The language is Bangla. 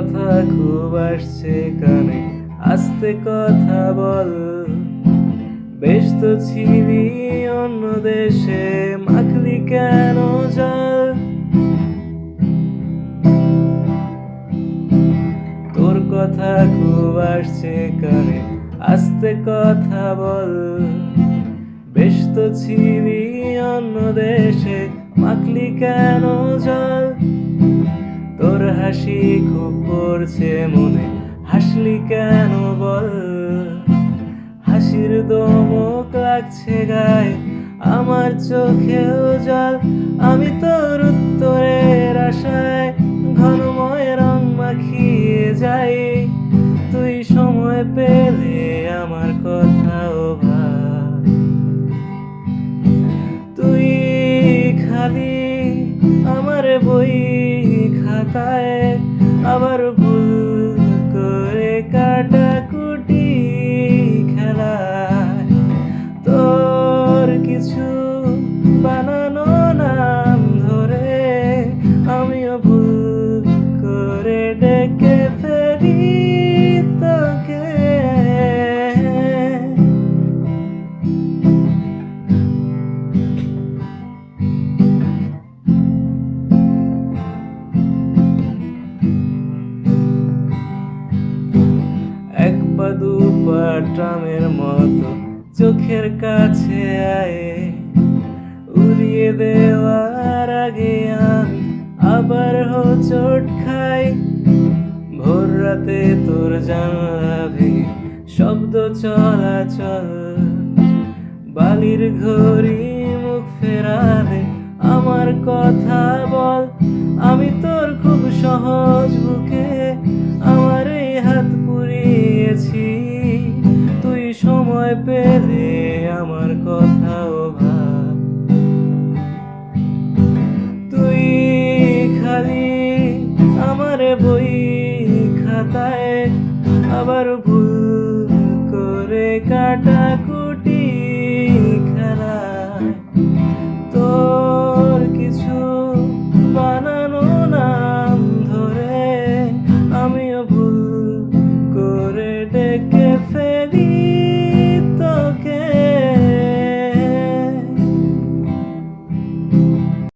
কথা খুব আসছে কানে, আস্তে কথা বল। বেশ তো ছিলি অন্য দেশে, মাখলি কেন জল? তোর কথা খুব আসছে কানে, আস্তে কথা বল। বেশ তো ছিলি অন্য দেশে, মাখলি কেন জল? তোর হাসি খুব পড়ছে মনে, হাসলি কেন বল? হাসির দমক লাগছে গায়ে, আমার চোখেও জল। আমি তোর উত্তরের আশায় ঘনময় রং মাখিয়ে যাই। তুই সময় পেলে আমার কথাও ভাব। তুই খালি আমার বই খাতায় আবার ভুল করে কাটাকুটি খেলায় তোর কিছু বানানো নাম ধরে আমিও ভুল করে ডেকে ফেলি তোকে। এক পা দু পা ট্রামের মতো চোখের কাছে আয়ে, উড়িয়ে দেওয়ার আগে আমি আবার হোঁচট খাই। ভোর রাতে তোর জানলা ভেঙে শব্দ চলাচল, বালির ঘড়ি মুখ ফেরালে আমার কথা বল। আমি তোর খুব সহজ বুকে আমার এই হাত পুড়িয়েছি। তুই সময় পেলে আমার কথাও ভাব। তুই খালি আমার বই খাতায় আবার ভুল করে কাটাকুটি